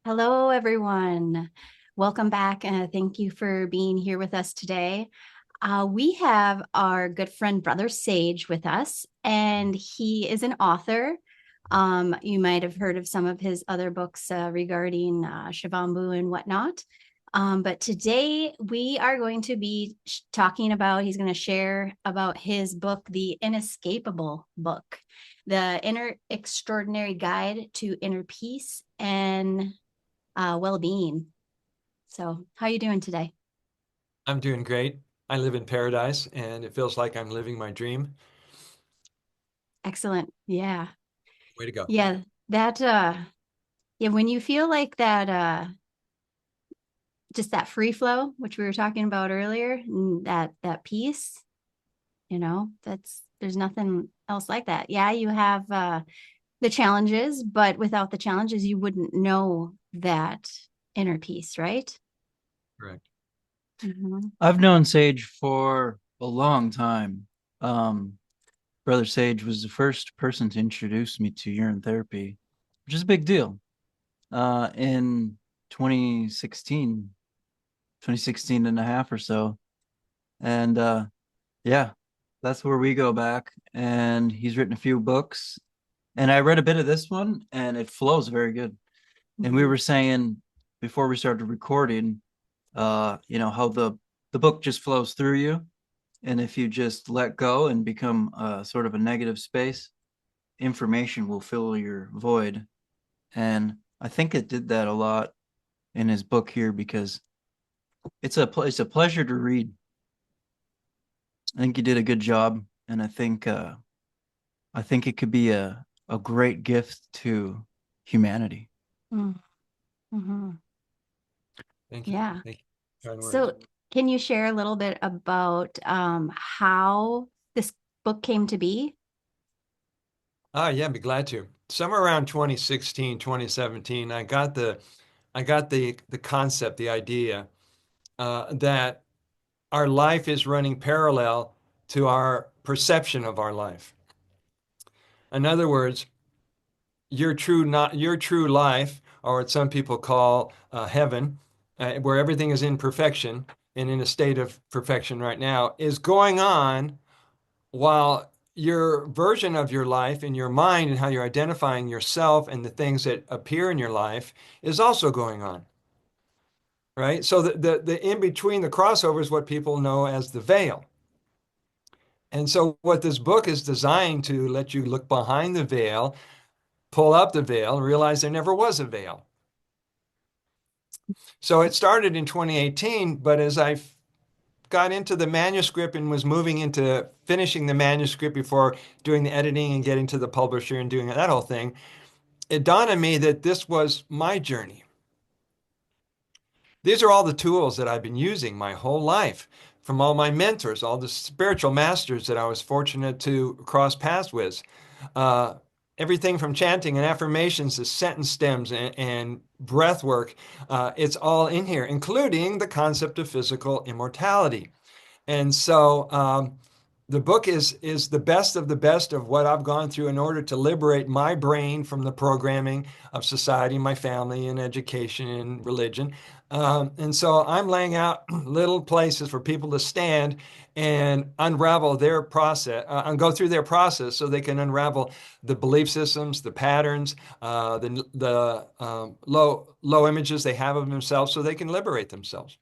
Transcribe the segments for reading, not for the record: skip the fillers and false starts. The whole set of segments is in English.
Hello, everyone. Welcome back, and thank you for being here with us today. We have our good friend, Brother Sage, with us, and he is an author. You might have heard of some of his other books regarding Shivambu and whatnot. But today we are going to be talking about, he's going to share about his book, The Inescapable Book, The Inner Extraordinary Guide to Inner Peace and well-being. So how are you doing today? I'm doing great. I live in paradise and it feels like I'm living my dream. Excellent. Yeah. Way to go. Yeah. That yeah, when you feel like that just that free flow, which we were talking about earlier, and that peace, that's there's nothing else like that. Yeah, you have the challenges, but without the challenges, you wouldn't know that inner peace, right? Correct. Mhm. I've known Sage for a long time. Um, Brother Sage was the first person to introduce me to urine therapy, which is a big deal. In 2016, 2016 and a half or so. And yeah, that's where we go back. And he's written a few books. And I read a bit of this one and it flows very good. And we Mhm. were saying before we started recording, how the book just flows through you. And if you just let go and become sort of a negative space, information will fill your void. And I think it did that a lot in his book here because it's a pleasure to read. I think he did a good job, and I think it could be a great gift to humanity. Mhm. Mhm. Thank you. Yeah. Thank you. Kind words. So, can you share a little bit about how this book came to be? Yeah, I'd be glad to. Somewhere around 2016, 2017, I got the concept, the idea that our life is running parallel to our perception of our life. In other words, your true life, or what some people call heaven, where everything is in perfection and in a state of perfection right now, is going on while your version of your life in your mind and how you're identifying yourself and the things that appear in your life is also going on. Right? So the in between, the crossover is what people know as the veil. And so what this book is designed to let you look behind the veil, pull up the veil, and realize there never was a veil. So it started in 2018, but as I got into the manuscript and was moving into finishing the manuscript before doing the editing and getting to the publisher and doing that whole thing, it dawned on me that this was my journey. These are all the tools that I've been using my whole life from all my mentors, all the spiritual masters that I was fortunate to cross paths with. Uh, Everything from chanting and affirmations to sentence stems and breath work, it's all in here, including the concept of physical immortality. And so the book is the best of the best of what I've gone through in order to liberate my brain from the programming of society, my family, and education and religion. And so I'm laying out little places for people to stand and unravel their process and go through their process so they can unravel the belief systems, the patterns, the low images they have of themselves so they can liberate themselves.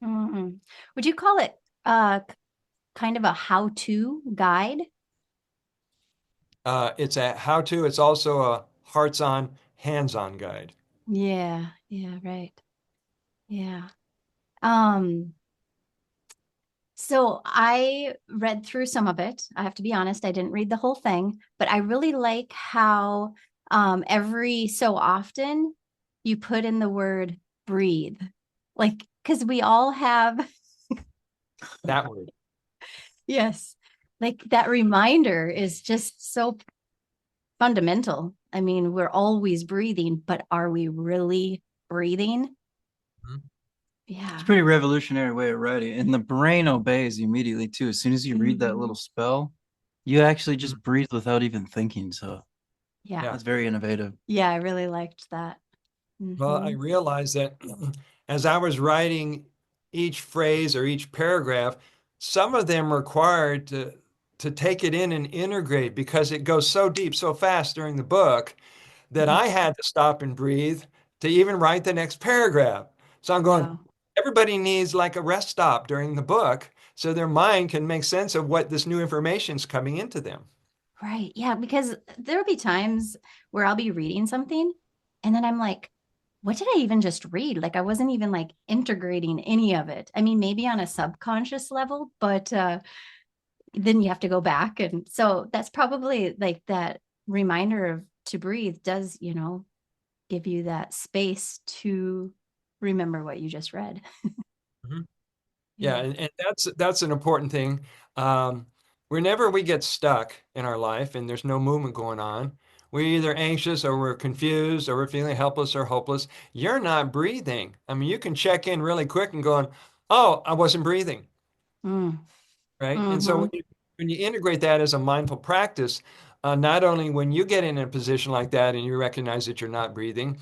Mhm. Would you call it uh, kind of a how-to guide? It's a how-to. It's also a hearts-on, hands-on guide. Yeah, yeah, right. Yeah. Um, so I read through some of it. I have to be honest, I didn't read the whole thing, but I really like how every so often you put in the word breathe. Like, because we all have, That word. yes, like that reminder is just so fundamental. I mean, we're always breathing, but are we really breathing? Mhm. It's a Yeah. pretty revolutionary way of writing. And the brain obeys immediately too. As soon as you read that Mhm. little spell, you actually Mhm. just breathe without even thinking. So Yeah. Yeah. that's very innovative. Yeah, I really liked that. Well, I realized that as I was writing each phrase or each paragraph, some of them required to take it in and integrate because it goes so deep, so fast during the book that I had to stop and breathe to even write the next paragraph. So I'm going, Wow. everybody needs like a rest stop during the book so their mind can make sense of what this new information is coming into them. Right. Yeah. Because there'll be times where I'll be reading something and then I'm like, what did I even just read? Like I wasn't even like integrating any of it. I mean, maybe on a subconscious level, but then you have to go back. And so that's probably like that reminder of to breathe does, give you that space to remember what you just read. Mhm. Yeah, Yeah. and that's an important thing. Whenever we get stuck in our life and there's no movement going on, we're either anxious or we're confused or we're feeling helpless or hopeless. You're not breathing. I mean, you can check in really quick and going, "Oh, I wasn't breathing," Mm. right? And so Hmm. when you integrate that as a mindful practice, not only when you get in a position like that and you recognize that you're not breathing,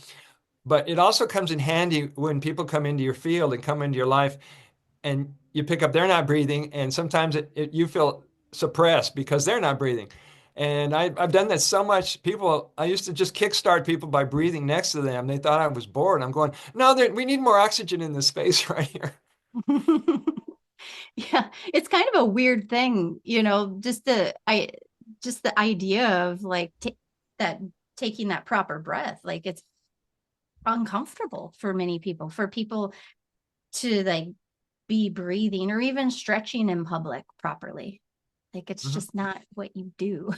but it also comes in handy when people come into your field and come into your life and you pick up they're not breathing, and sometimes you feel suppressed because they're not breathing. And I've done that so much. I used to just kickstart people by breathing next to them. They thought I was bored. I'm going, no, we need more oxygen in this space right here. Yeah, it's kind of a weird thing, just the idea of like that taking that proper breath, like it's uncomfortable for many people, for people to like be breathing or even stretching in public properly. Like it's Mhm. just not what you do,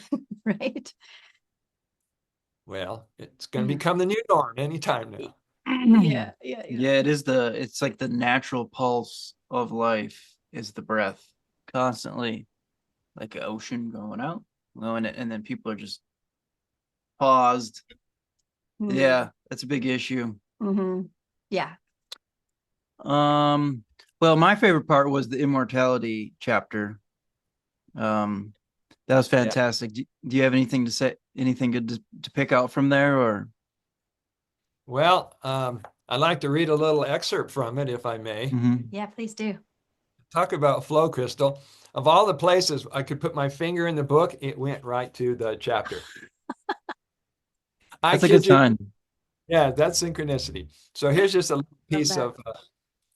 right? Well, it's going to Yeah. become the new norm anytime now. Yeah, yeah, yeah. Yeah, it's like the natural pulse of life is the breath, constantly like an ocean going out, blowing it, and then people are just paused. Mm-hmm. Yeah, that's a big issue. Mm-hmm. Yeah. Um, well, my favorite part was the immortality chapter. Um, that was Yeah. fantastic. Do you have anything to say, anything good to pick out from there, or? Well, I'd like to read a little excerpt from it, if I may. Mhm. Yeah, please do. Talk about flow crystal. Of all the places I could put my finger in the book, it went right to the chapter. I That's a good kid you. sign. Yeah, that's synchronicity. So here's just a little Love piece that.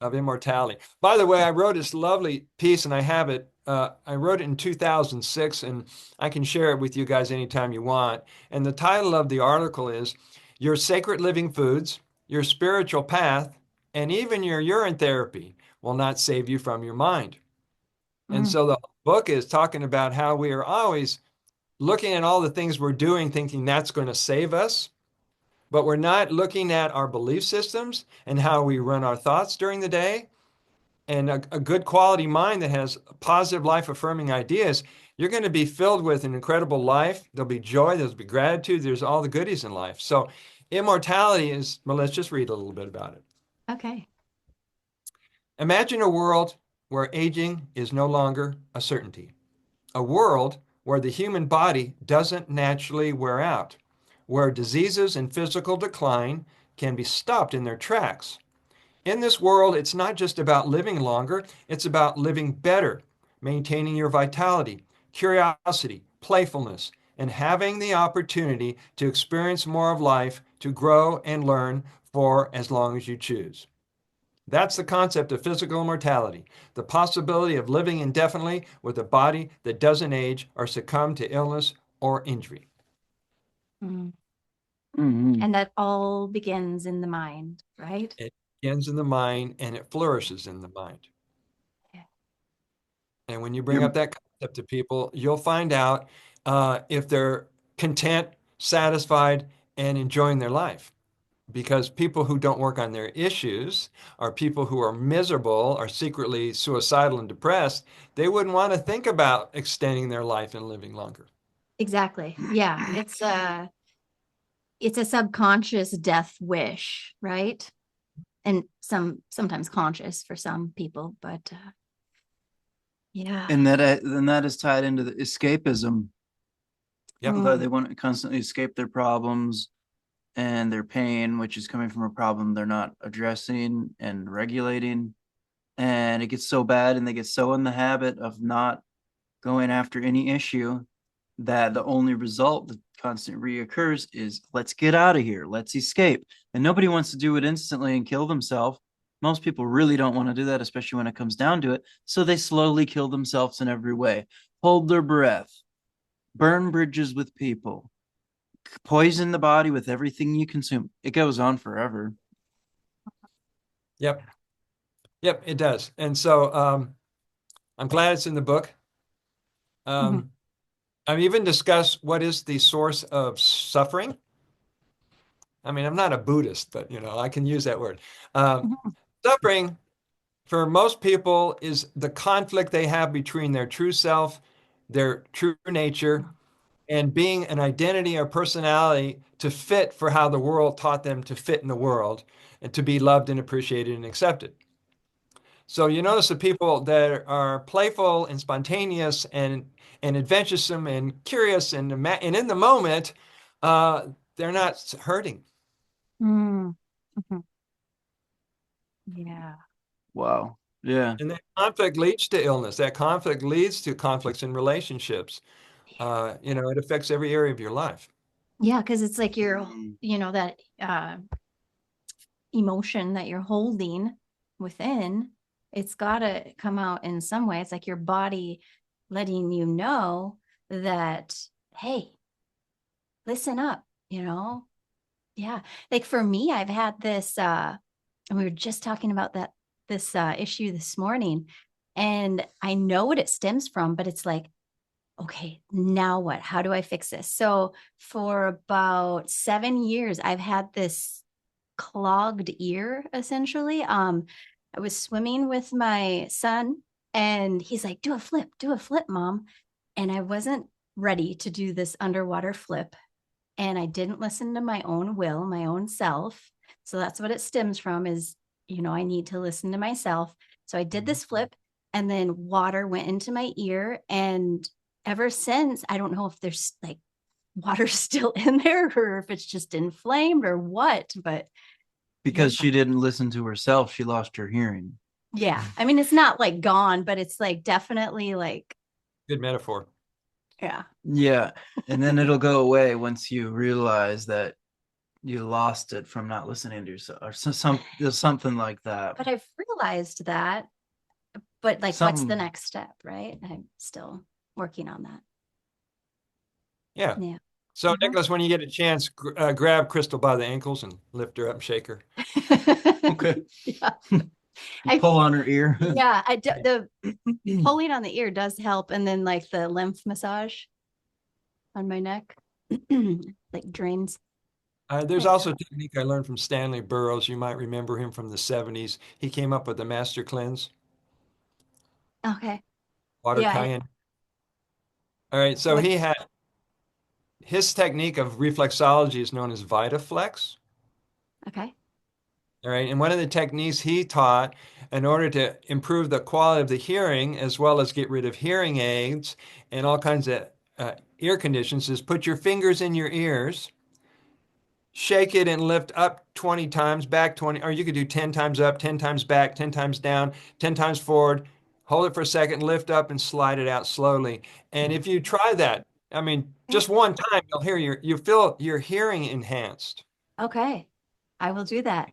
of immortality. By the way, I wrote this lovely piece, and I have it. I wrote it in 2006, and I can share it with you guys anytime you want. And the title of the article is "Your Sacred Living Foods, Your Spiritual Path, and Even Your Urine Therapy Will Not Save You from Your Mind." And Mm. so the book is talking about how we are always looking at all the things we're doing, thinking that's going to save us, but we're not looking at our belief systems and how we run our thoughts during the day. And a good quality mind that has positive life affirming ideas, you're going to be filled with an incredible life. There'll be joy, there'll be gratitude, there's all the goodies in life. So, immortality is, well, let's just read a little bit about it. Okay. Imagine a world where aging is no longer a certainty, a world where the human body doesn't naturally wear out, where diseases and physical decline can be stopped in their tracks. In this world, it's not just about living longer, it's about living better, maintaining your vitality, curiosity, playfulness, and having the opportunity to experience more of life, to grow and learn for as long as you choose. That's the concept of physical immortality, the possibility of living indefinitely with a body that doesn't age or succumb to illness or injury. Mm. Mhm. And that all begins in the mind, right? It begins in the mind and it flourishes in the mind. Yeah. And when you bring You're up that concept to people, you'll find out if they're content, satisfied, and enjoying their life. Because people who don't work on their issues are people who are miserable, are secretly suicidal and depressed. They wouldn't want to think about extending their life and living longer. Exactly. Yeah. It's a subconscious death wish, right? And sometimes conscious for some people, but yeah. and that is tied into the escapism. Yep. They want to constantly escape their problems, and their pain, which is coming from a problem they're not addressing and regulating. And it gets so bad, and they get so in the habit of not going after any issue that the only result that constant reoccurs is, let's get out of here, let's escape. And nobody wants to do it instantly and kill themselves. Most people really don't want to do that, especially when it comes down to it. So they slowly kill themselves in every way, hold their breath, burn bridges with people, poison the body with everything you consume. It goes on forever. Yep. Yep, it does. And so I'm glad it's in the book. I've even discussed what is the source of suffering. I mean, I'm not a Buddhist, but I can use that word. Suffering for most people is the conflict they have between their true self, their true nature, and being an identity or personality to fit for how the world taught them to fit in the world and to be loved and appreciated and accepted. So you notice the people that are playful and spontaneous and adventuresome and curious and in the moment, they're not hurting. Yeah. Wow. Yeah. And that conflict leads to illness. That conflict leads to conflicts in relationships. It affects every area of your life. Yeah, because it's like you're, that emotion that you're holding within, it's got to come out in some way. It's like your body letting you know that, hey, listen up, Yeah. Like for me, I've had this, and we were just talking about this issue this morning, and I know what it stems from, but it's like, okay, now what? How do I fix this? So for about 7 years, I've had this clogged ear, essentially. I was swimming with my son, and he's like, do a flip, mom. And I wasn't ready to do this underwater flip. And I didn't listen to my own will, my own self. So that's what it stems from is, I need to listen to myself. So I did this flip, and then water went into my ear. And ever since, I don't know if there's like water still in there or if it's just inflamed or what, but because she didn't listen to herself, she lost her hearing. Yeah. I mean, it's not like gone, but it's like definitely like. Good metaphor. Yeah. Yeah. And then it'll go away once you realize that you lost it from not listening to yourself or something like that. But I've realized that, but like, what's the next step, right? I'm still working on that. Yeah. So, Nicholas, when you get a chance, grab Crystal by the ankles and lift her up and shake her. Okay. Yeah. Pull on her ear. Yeah. The pulling on the ear does help. And then like the lymph massage on my neck, like drains. There's also a technique I learned from Stanley Burroughs. You might remember him from the 70s. He came up with the MasterCleanz. Okay. Water cayenne. All right. So his technique of reflexology is known as VitaFlex. Okay. All right. And one of the techniques he taught in order to improve the quality of the hearing, as well as get rid of hearing aids and all kinds of ear conditions, is put your fingers in your ears, shake it and lift up 20 times, back 20, or you could do 10 times up, 10 times back, 10 times down, 10 times forward. Hold it for a second, lift up and slide it out slowly. And if you try that, I mean, just one time, you feel your hearing enhanced. Okay. I will do that.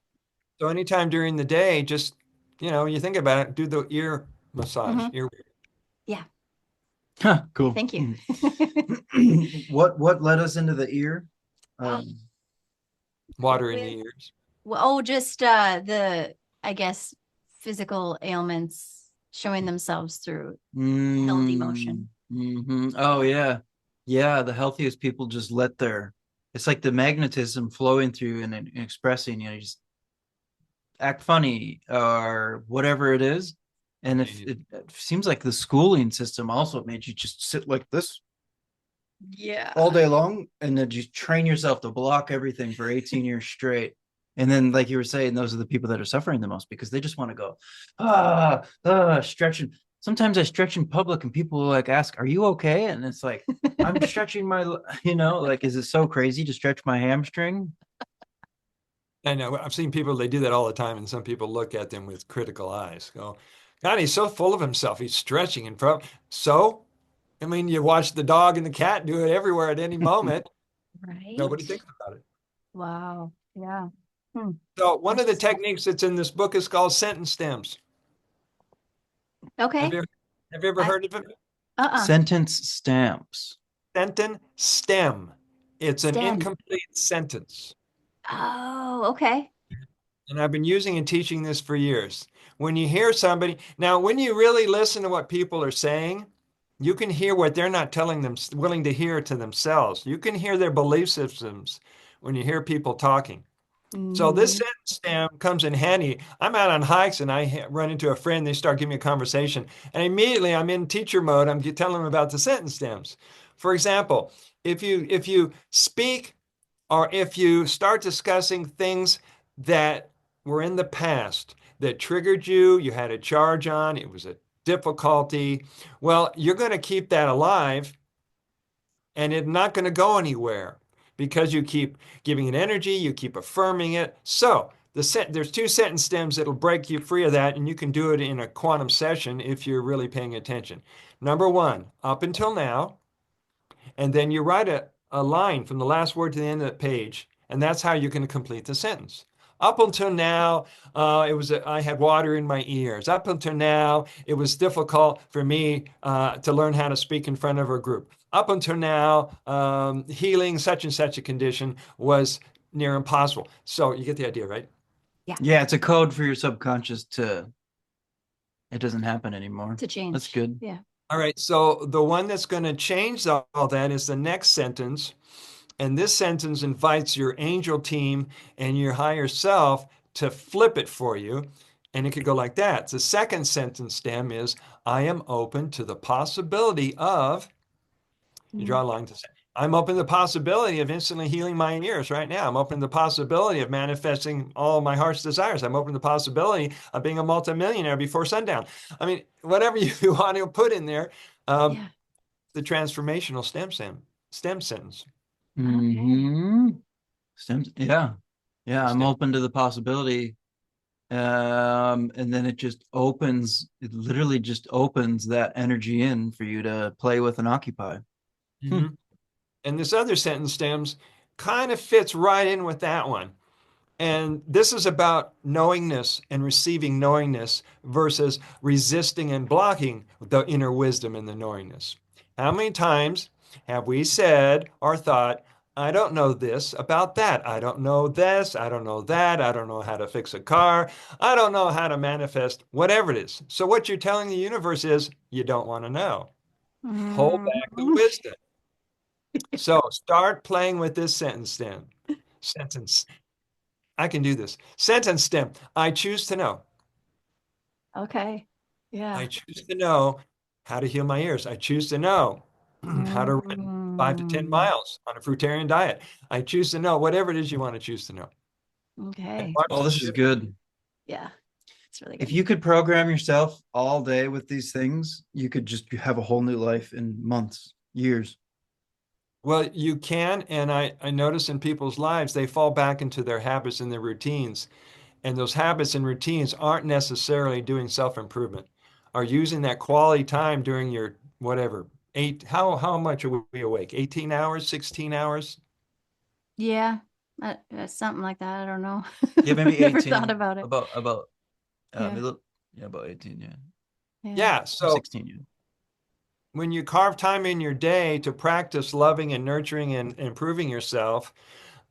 So anytime during the day, just, you think about it, do the ear massage. Yeah. Huh, cool. Thank you. What led us into the ear? Water in the ears. Well, just I guess, physical ailments showing themselves through healthy motion. Oh, yeah. Yeah, the healthiest people just it's like the magnetism flowing through and expressing, you just act funny or whatever it is. And if it seems like the schooling system also made you just sit like this all day long, and then you train yourself to block everything for 18 years straight. And then, like you were saying, those are the people that are suffering the most because they just want to go, stretching. Sometimes I stretch in public and people will like ask, are you okay? And it's like, I'm stretching my, like, is it so crazy to stretch my hamstring? I know I've seen people, they do that all the time, and some people look at them with critical eyes. Go, God, he's so full of himself. He's stretching and so. I mean, you watch the dog and the cat do it everywhere at any moment. Nobody Right. thinks about it. Wow. Yeah. Hmm. So one of the Interesting. techniques that's in this book is called sentence stems. Have Okay. you have you ever I heard of it? uh-uh. Sentence stamps. Sentence stem. It's an STEM. incomplete sentence. Oh, okay. And I've been using and teaching this for years. When you hear somebody, now when you really listen to what people are saying, you can hear what they're not telling them, willing to hear to themselves. You can hear their belief systems when you hear people talking. So this Hmm. sentence stem comes in handy. I'm out on hikes and I run into a friend. They start giving me a conversation, and immediately I'm in teacher mode. I'm telling them about the sentence stems. For example, if you speak or if you start discussing things that were in the past that triggered you, you had a charge on, it was a difficulty, well, you're going to keep that alive and it's not going to go anywhere because you keep giving it energy, you keep affirming it. So there's two sentence stems that'll break you free of that, and you can do it in a quantum session if you're really paying attention. Number one, up until now, and then you write a line from the last word to the end of the page, and that's how you can complete the sentence. Up until now, I had water in my ears. Up until now, it was difficult for me to learn how to speak in front of a group. Up until now, healing such and such a condition was near impossible. So you get the idea, right? Yeah. Yeah, it's a code for your subconscious to it doesn't happen anymore. To That's change. good. Yeah. All right. So the one that's going to change all that is the next sentence. And this sentence invites your angel team and your higher self to flip it for you. And it could go like that. The second sentence stem is, I am open to the possibility of, you Mm. draw a line to say, I'm open to the possibility of instantly healing my ears right now. I'm open to the possibility of manifesting all my heart's desires. I'm open to the possibility of being a multimillionaire before sundown. I mean, whatever you want to put in there, um, Yeah. the transformational stem sentence. Okay. Hmm. Stems. Yeah. Yeah. I'm Stem. open to the possibility. And then it literally just opens that energy in for you to play with and occupy. Hmm. Mhm. And this other sentence stems kind of fits right in with that one. And this is about knowingness and receiving knowingness versus resisting and blocking the inner wisdom and the knowingness. How many times have we said or thought, I don't know this about that. I don't know this. I don't know that. I don't know how to fix a car. I don't know how to manifest whatever it is. So, what you're telling the universe is you don't want to know. Hold back the Mhm. wisdom. So, start playing with this sentence then. Sentence. I can do this. Sentence stem. I choose to know. Okay. Yeah. I choose to know how to heal my ears. I choose to know how to run 5 to 10 Mm. miles on a fruitarian diet. I choose to know whatever it is you want to choose to know. And Okay. watch Oh, the this is shift. good. Yeah. It's really If good. you could program yourself all day with these things, you could just have a whole new life in months, years. Well, you can, and I notice in people's lives, they fall back into their habits and their routines. And those habits and routines aren't necessarily doing self-improvement, are using that quality time during your whatever, how much are we awake? 18 hours, 16 hours? Yeah. Something like that. I don't know. Yeah, maybe Never thought 18, about it. about Yeah. yeah, about 18, yeah. Yeah. Yeah. Or So 16, yeah. when you carve time in your day to practice loving and nurturing and improving yourself,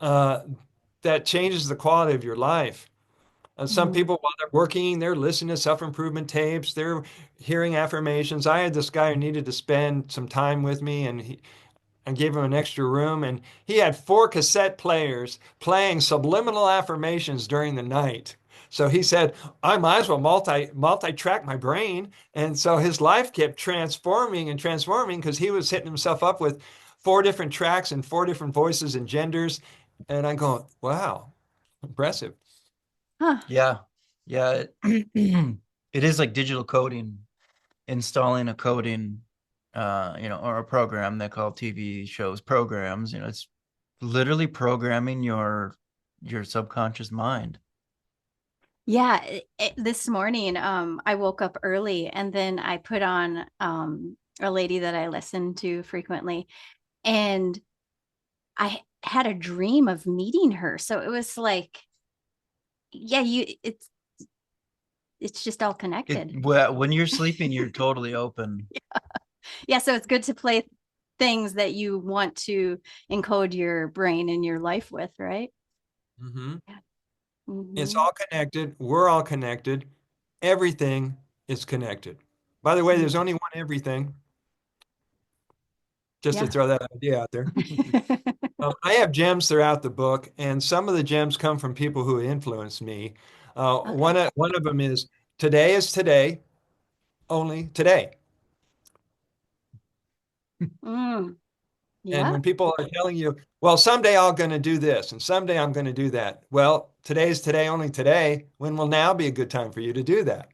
uh, that changes the quality of your life. Some Mhm. people, while they're working, they're listening to self-improvement tapes, they're hearing affirmations. I had this guy who needed to spend some time with me, and I gave him an extra room, and he had 4 cassette players playing subliminal affirmations during the night. So he said, I might as well multi-track my brain. And so his life kept transforming and transforming because he was hitting himself up with 4 different tracks and 4 different voices and genders. And I go, wow, impressive. Huh. Yeah. Yeah. It is like digital coding, installing a coding, or a program they call TV shows programs. It's literally programming your your subconscious mind. Yeah, this morning, I woke up early and then I put on a lady that I listen to frequently, and I had a dream of meeting her. So it was like, yeah, it's just all connected. Well, when you're sleeping, you're totally open. Yeah, so it's good to play things that you want to encode your brain and your life with, right? Hmm. Yeah. It's Mm-hmm. all connected. We're all connected. Everything is connected. By the way, there's only one everything, just to Yeah. throw that idea out there. I have gems throughout the book, and some of the gems come from people who influenced me. Okay. One of them is today, only today. Mm, And yeah. when people are telling you, well, someday I'm going to do this, and someday I'm going to do that. Well, today is today, only today. When will now be a good time for you to do that?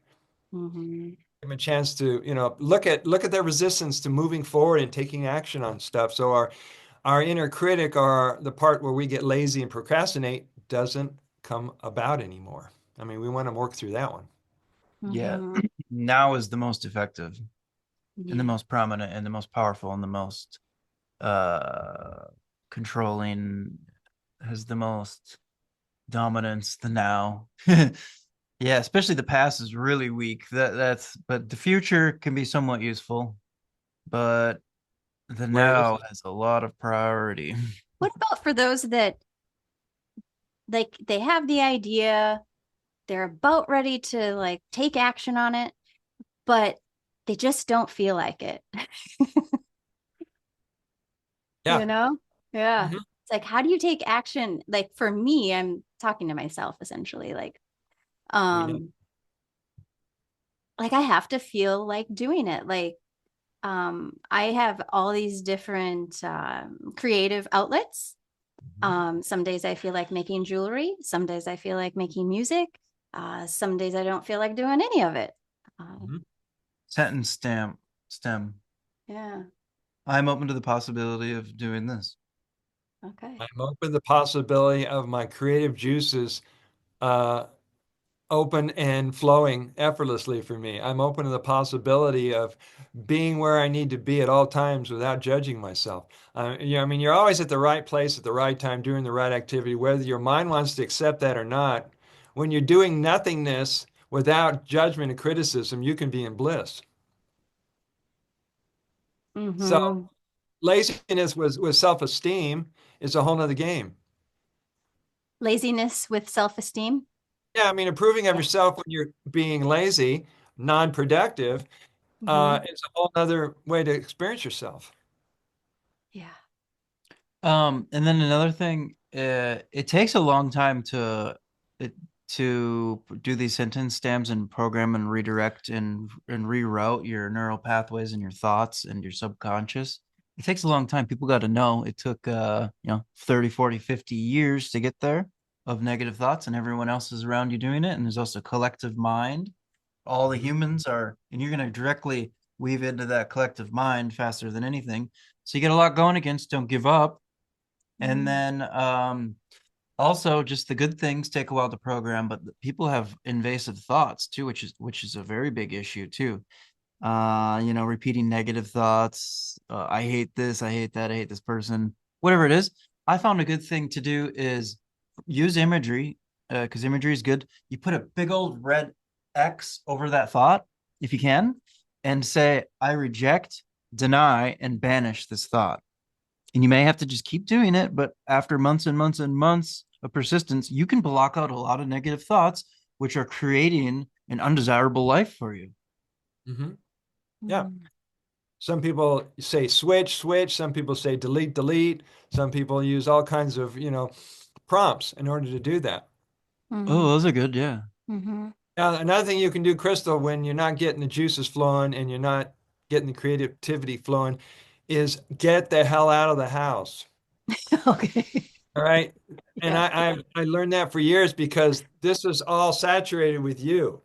Mm-hmm. Give them a chance to, look at their resistance to moving forward and taking action on stuff. So our inner critic, or the part where we get lazy and procrastinate, doesn't come about anymore. I mean, we want to work through that one. Yeah. Mm-hmm. Now is the most effective and the Yeah. most prominent and the most powerful and the most uh controlling, has the most dominance, the now. Yeah, especially the past is really weak. But the future can be somewhat useful, but the Where is now it? has a lot of priority. What about for those that like they have the idea, they're about ready to like take action on it, but they just don't feel like it. You Yeah. know? Yeah. Hmm. It's like, how do you take action? Like for me, I'm talking to myself essentially, We know. um, like I have to feel like doing it. Like, I have all these different creative outlets. Hmm. Some days I feel like making jewelry. Some days I feel like making music. Some days I don't feel like doing any of it. Uh, Hmm. Sentence stem. yeah. I'm open to the possibility of doing this. Okay. I'm open to the possibility of my creative juices uh, open and flowing effortlessly for me. I'm open to the possibility of being where I need to be at all times without judging myself. I mean, you're always at the right place at the right time, doing the right activity, whether your mind wants to accept that or not. When you're doing nothingness without judgment and criticism, you can be in bliss. So Mm-hmm. laziness with self-esteem is a whole nother game. Laziness with self-esteem. Yeah, I mean, approving of Yeah. yourself when you're being lazy, non-productive, Mm-hmm. it's a whole other way to experience yourself. Yeah. And then another thing, it takes a long time it, to do these sentence stems and program and redirect and reroute your neural pathways and your thoughts and your subconscious. It takes a long time. People got to know it took 30, 40, 50 years to get there of negative thoughts, and everyone else is around you doing it. And there's also collective mind. All the Mhm. humans are, and you're going to directly weave into that collective mind faster than anything. So you get a lot going against. Don't give up. And Mm-hmm. then also just the good things take a while to program, but people have invasive thoughts too, which is a very big issue too. Repeating negative thoughts. I hate this, I hate that, I hate this person, whatever it is. I found a good thing to do is use imagery, because imagery is good. You put a big old red X over that thought if you can, and say, I reject, deny, and banish this thought. And you may have to just keep doing it, but after months and months and months of persistence, you can block out a lot of negative thoughts, which are creating an undesirable life for you. Mhm. Yeah. Mm-hmm. Some people say switch, switch. Some people say delete, delete. Some people use all kinds of, prompts in order to do that. Oh, Mm-hmm. those are good. Yeah. Mm-hmm. Now, another thing you can do, Crystal, when you're not getting the juices flowing and you're not getting the creativity flowing, is get the hell out of the house. Okay. All right. And Yeah. I learned that for years because this is all saturated with you.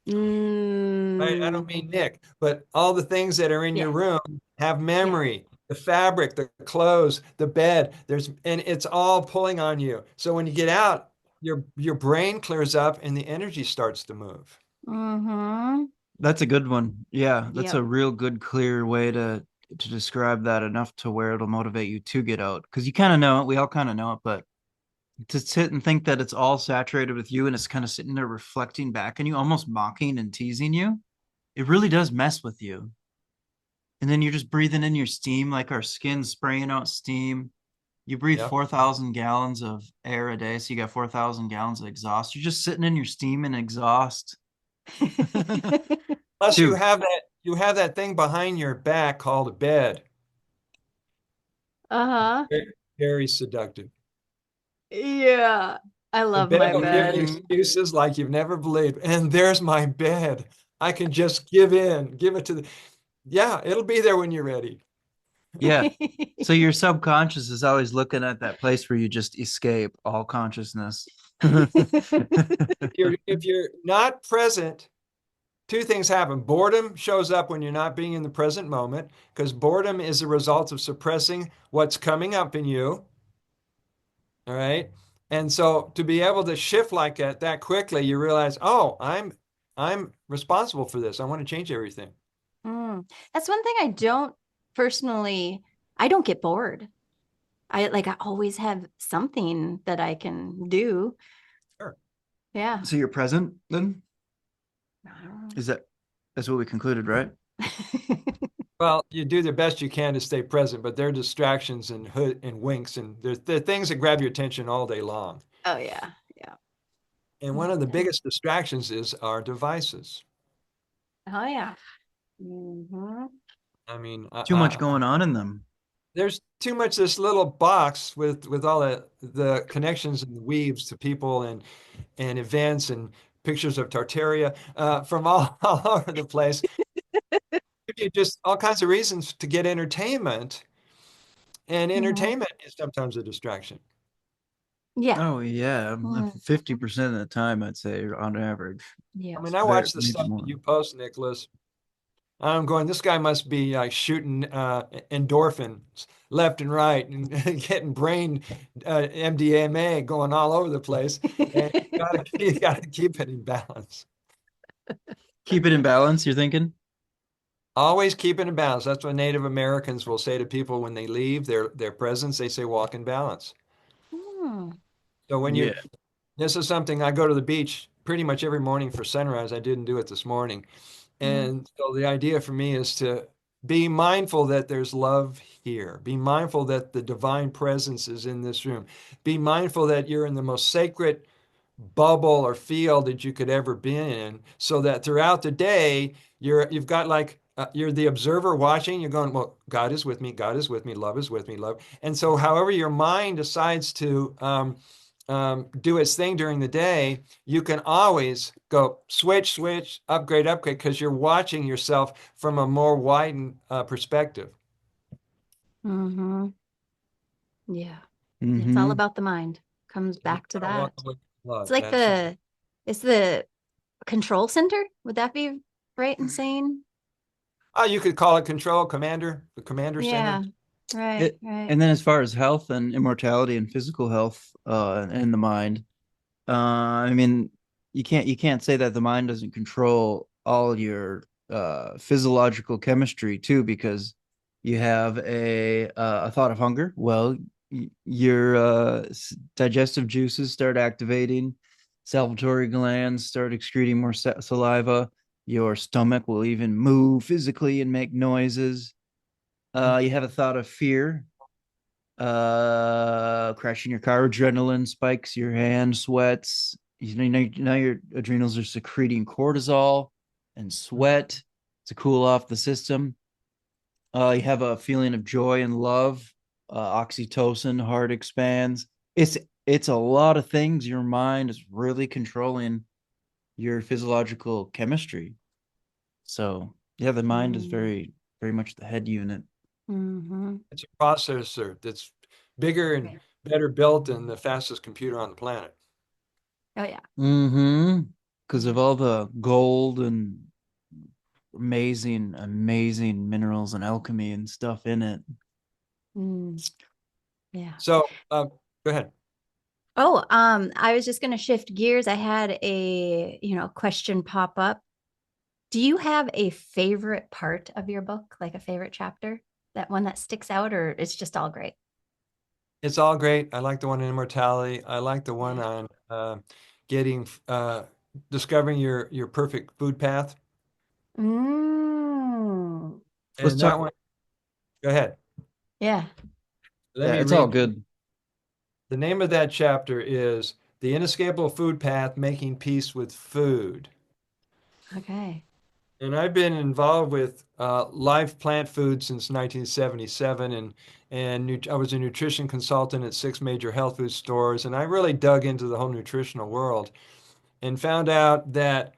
I don't Mm. mean Nick, but all the things that are in your Yeah. room have Yeah. memory. the fabric, the clothes, the bed. And it's all pulling on you. So when you get out, your brain clears up and the energy starts to move. Mm-hmm. That's a good one. Yeah, that's Yep. a real good, clear way to describe that enough to where it'll motivate you to get out. Because you kind of know it, we all kind of know it, but to sit and think that it's all saturated with you and it's kind of sitting there reflecting back on you, almost mocking and teasing you, it really does mess with you. And then you're just breathing in your steam, like our skin's spraying out steam. You breathe Yeah. 4,000 gallons of air a day, so you got 4,000 gallons of exhaust. You're just sitting in your steam and exhaust. Plus Dude, you have that thing behind your back called a bed. Uh-huh. Very seductive. Yeah. I The love bed my will give you bed. mhm. excuses like you've never believed. And there's my bed. I can just give in, give it to the, yeah, it'll be there when you're ready. Yeah. So your subconscious is always looking at that place where you just escape all consciousness. If you're not present, two things happen. Boredom shows up when you're not being in the present moment, because boredom is a result of suppressing what's coming up in you. All right. And so to be able to shift like that quickly, you realize, oh, I'm responsible for this. I want to change everything. That's one thing I don't personally, I don't get bored. I always have something that I can do. Sure. Yeah. So you're present then? Is that's what we concluded, right? Well, you do the best you can to stay present, but there are distractions and hood and winks, and there are things that grab your attention all day long. Oh yeah. Yeah. And one of the biggest distractions is our devices. Oh yeah. Mm-hmm. I mean, Too much going on in them. there's too much this little box with all the connections and weaves to people and events and pictures of Tartaria from all over the place. Give you just all kinds of reasons to get entertainment, and Mm-hmm. entertainment is sometimes a distraction. Yeah. Oh yeah, Mm, 50% of the time, I'd say on average. yeah. I mean, I Very, watch the maybe stuff that more. you post, Nicholas. I'm going, this guy must be like shooting endorphins left and right and getting brain MDMA going all over the place. And you gotta keep it in balance. Keep it in balance, you're thinking? Always keep it in balance. That's what Native Americans will say to people when they leave their presence. They say, walk in balance. Mm, So when Yeah. you, this is something I go to the beach pretty much every morning for sunrise. I didn't do it this morning. mm, And so the idea for me is to be mindful that there's love here. Be mindful that the divine presence is in this room. Be mindful that you're in the most sacred bubble or field that you could ever be in, so that throughout the day you've got like you're the observer watching. You're going, well, God is with me. God is with me. Love is with me. Love. And so, however your mind decides to do its thing during the day, you can always go switch, upgrade, because you're watching yourself from a more widened perspective. mm-hmm. Yeah. It's all Mm-hmm. about the mind. Comes And you back to gotta walk that. away with It's love. like That's it. it's the control center. Would that be right in saying? Oh, you could call it control commander, the commander center. Yeah. Right. It, Right. and then as far as health and immortality and physical health and the mind, I mean, you can't say that the mind doesn't control all your physiological chemistry too, because you have a thought of hunger. Well, your digestive juices start activating, salivary glands start excreting more saliva. Your stomach will even move physically and make noises. You have a thought of fear, crashing your car, adrenaline spikes, your hand sweats. Now your adrenals are secreting cortisol and sweat to cool off the system. You have a feeling of joy and love, oxytocin, heart expands. It's a lot of things. Your mind is really controlling your physiological chemistry. So yeah, the mind is very much the head unit. Mm-hmm. It's a processor that's bigger and better built than the fastest computer on the planet. Oh yeah. Mm-hmm. Because of Yeah. all the gold and amazing minerals and alchemy and stuff in it. Yeah. So go ahead. Oh, I was just going to shift gears. I had a, question pop up. Do you have a favorite part of your book, like a favorite chapter? That one that sticks out, or it's just all great? It's all great. I like the one on immortality. I like the one on getting discovering your perfect food path. Mm. Let's And talk. that one, go ahead. Yeah. Let Yeah, me it's all read. good. The name of that chapter is The Inescapable Food Path, Making Peace with Food. Okay. And I've been involved with live plant food since 1977, and I was a nutrition consultant at 6 major health food stores, and I really dug into the whole nutritional world and found out that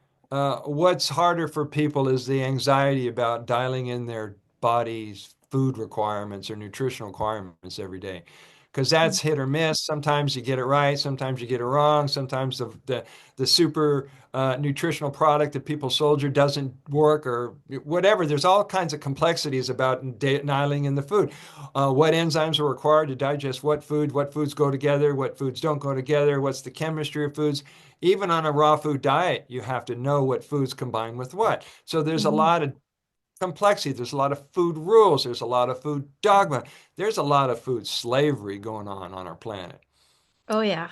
what's harder for people is the anxiety about dialing in their body's food requirements or nutritional requirements every day. Because that's hit or miss. Sometimes you get it right, sometimes you get it wrong. Sometimes the super nutritional product that people sold you doesn't work or whatever. There's all kinds of complexities about dialing in the food. What enzymes are required to digest what food, what foods go together, what foods don't go together, what's the chemistry of foods. Even on a raw food diet, you have to know what foods combine with what. So there's a Mhm. lot of complexity. There's a lot of food rules. There's a lot of food dogma. There's a lot of food slavery going on our planet, Oh, yeah.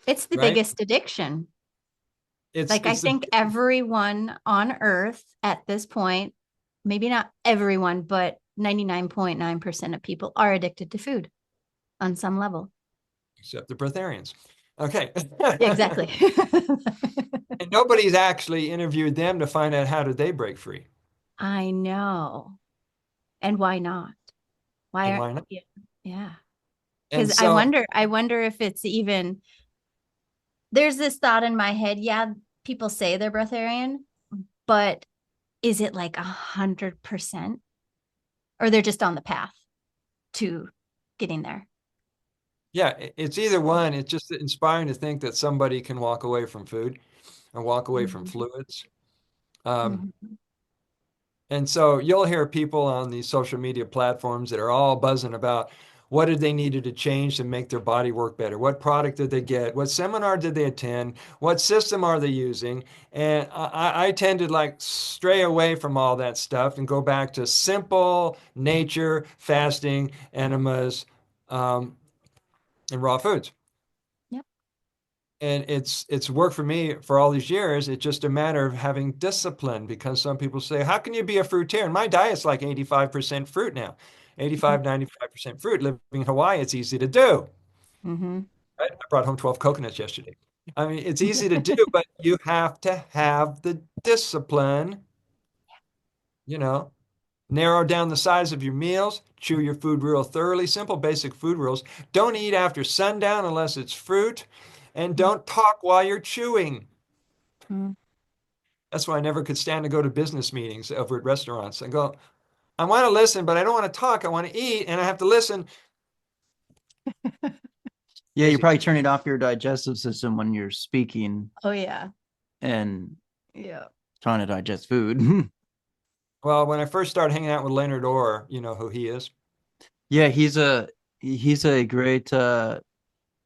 It's the right? biggest addiction. It's Like, I it's the think everyone on earth at this point, maybe not everyone, but 99.9% of people are addicted to food on some level. except the breatharians. Okay. Yeah, exactly. And nobody's actually interviewed them to find out how did they break free I know. And why not? Why and are, why not. yeah. Yeah. And Because so, I wonder if it's even, there's this thought in my head. Yeah, people say they're breatharian, but is it like 100%? Or they're just on the path to getting there? yeah, it's either one. It's just inspiring to think that somebody can walk away from food and walk away from Mhm. fluids. Um, Mhm. And so you'll hear people on these social media platforms that are all buzzing about what did they needed to change to make their body work better? What product did they get? What seminar did they attend? What system are they using? And I tend to like stray away from all that stuff and go back to simple nature, fasting, enemas, um, and raw foods. Yep. And it's worked for me for all these years. It's just a matter of having discipline because some people say, how can you be a fruitier? And my diet's like 85% fruit now, 85, 95% fruit. Living in Hawaii, it's easy to do. Mm-hmm. Right? I brought home 12 coconuts yesterday. I mean, it's easy to do, but you have to have the discipline, you know, narrow down the size of your meals, chew your food real thoroughly, simple basic food rules. Don't eat after sundown unless it's fruit, and don't talk while you're chewing. Mm-hmm. That's why I never could stand to go to business meetings over at restaurants. I go, I want to listen, but I don't want to talk. I want to eat and I have to listen. Yeah, you're Crazy. probably turning off your digestive system when you're speaking Oh, yeah. and Yeah. trying to digest food. Well, when I first started hanging out with Leonard Orr, you know who he is? Yeah, he's a great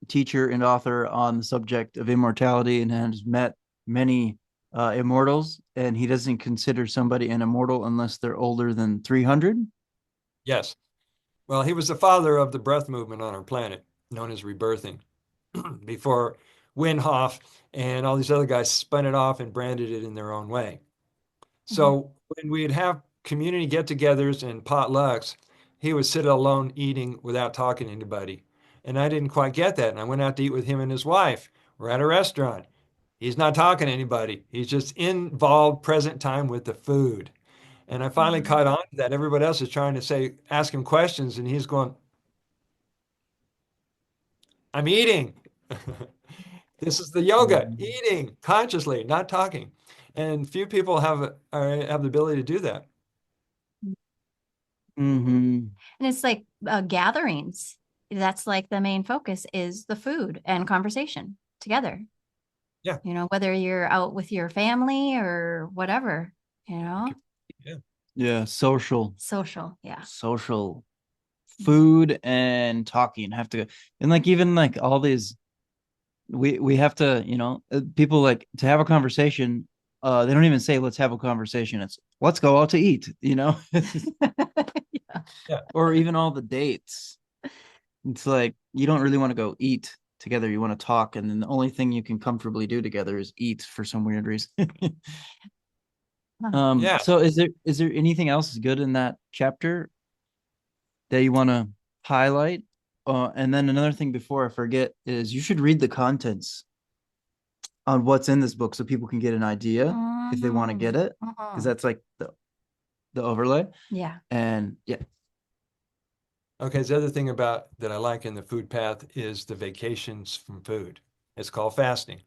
teacher and author on the subject of immortality and has met many immortals. And he doesn't consider somebody an immortal unless they're older than 300. Yes. Well, he was the father of the breath movement on our planet, known as rebirthing, before Winhoff and all these other guys spun it off and branded it in their own way. Mhm. So when we'd have community get-togethers and potlucks, he would sit alone eating without talking to anybody. And I didn't quite get that. And I went out to eat with him and his wife. We're at a restaurant. He's not talking to anybody. He's just involved present time with the food. And I finally Mhm. caught on to that. Everybody else is trying to ask him questions, and he's going, I'm eating. This is the yoga, Mhm. eating consciously, not talking. And few people have the ability to do that. Mm-hmm. And it's like gatherings. That's like the main focus is the food and conversation together. Yeah. Whether you're out with your family or whatever, Yeah. Yeah, social, social. Yeah. social food and talking have to, and like even like all these, we have to, people like to have a conversation. They don't even say let's have a conversation. It's let's go out to eat. Yeah. Yeah. Or even all the dates. It's like you don't really want to go eat together. You want to talk, and then the only thing you can comfortably do together is eat for some weird reason. Yeah. So is there anything else good in that chapter that you want to highlight? And then another thing before I forget is you should read the contents on what's in this book so people can get an idea if they want to get it, because that's like the overlay. Yeah. And yeah, Okay, the other thing about that I like in the food path is the vacations from food. It's called fasting.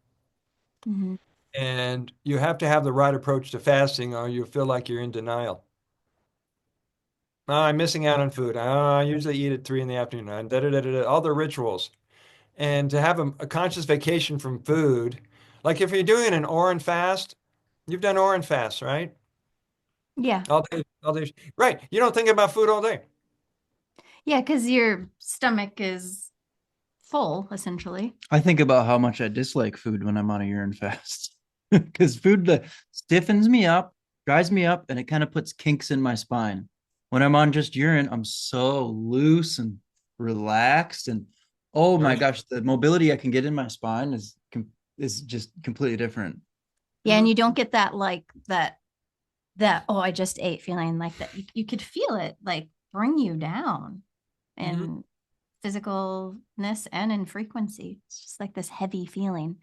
Mhm. And you have to have the right approach to fasting or you feel like you're in denial. Oh, I'm missing out on food. Oh, I usually eat at 3 in the afternoon. All the rituals. And to have a conscious vacation from food, like if you're doing an Oran fast, you've done Oran fast, right? Yeah. All day. Right. You don't think about food all day. Yeah, because your stomach is full, essentially. I think about how much I dislike food when I'm on a urine fast because food stiffens me up, dries me up, and it kind of puts kinks in my spine. When I'm on just urine, I'm so loose and relaxed, and oh my Right. gosh, the mobility I can get in my spine is just completely different. Yeah, and you don't get that like that oh, I just ate feeling like that. You could feel it like bring you down in physicalness and in frequency. It's just like this heavy feeling.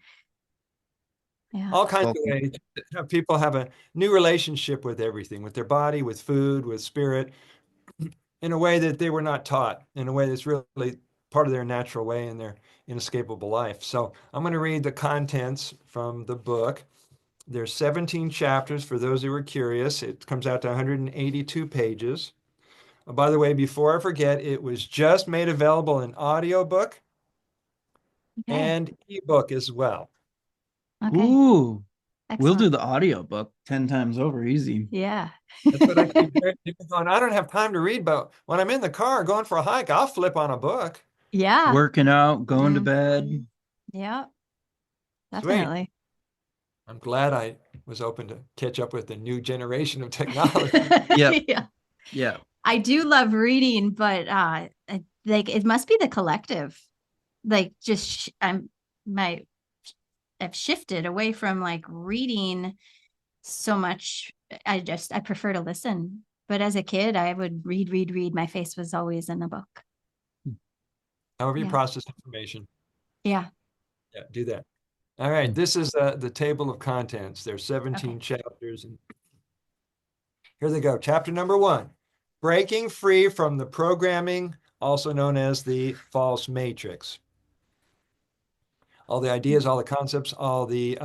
Yeah. All kinds of Well, ways to have people have a new relationship with everything, with their body, with food, with spirit, in a way that they were not taught, in a way that's really part of their natural way in their inescapable life. So I'm going to read the contents from the book. There's 17 chapters for those who are curious. It comes out to 182 pages. By the way, before I forget, it was just made available in audiobook Okay. and ebook as well. Okay. ooh, we'll do Excellent. the audiobook 10 times over easy. Yeah. That's what I keep hearing people going. I don't have time to read, but when I'm in the car going for a hike, I'll flip on a book. Yeah. Working out, going to Mhm. bed. Yeah. Sweet. Definitely. I'm glad I was open to catch up with the new generation of technology. Yep. Yeah. Yeah. I do love reading, but like it must be the collective. Like just my I've shifted away from like reading so much. I prefer to listen. But as a kid, I would read. My face was always in a book. However you Yeah. process information, Yeah. yeah, do that. All right, this is the table of contents. There's Okay. 17 chapters, and here they go. Chapter number 1, breaking free from the programming, also known as the false matrix. All the ideas, all the concepts, all the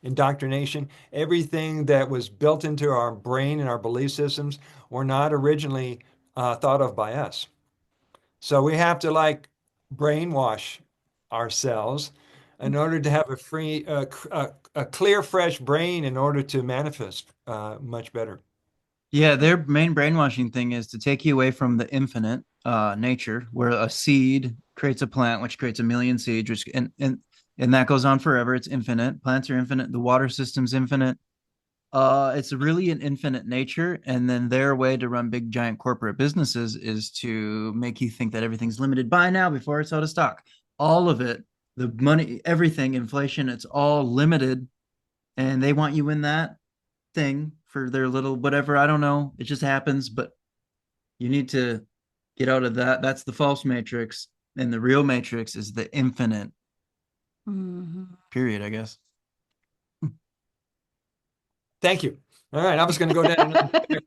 indoctrination, everything that was built into our brain and our belief systems were not originally thought of by us. So we have to like brainwash ourselves in order to have a free, a clear, fresh brain in order to manifest much better. Yeah, their main brainwashing thing is to take you away from the infinite nature, where a seed creates a plant, which creates a million seeds, which and that goes on forever. It's infinite. Plants are infinite. The water system's infinite. It's really an infinite nature, and then their way to run big giant corporate businesses is to make you think that everything's limited. Buy now before it's out of stock. All of it, the money, everything, inflation, it's all limited, and they want you in that thing for their little whatever. I don't know. It just happens, but you need to get out of that. That's the false matrix, and the real matrix is the infinite. Mhm. Period. I guess. Thank you. All right, I was going to go down another. I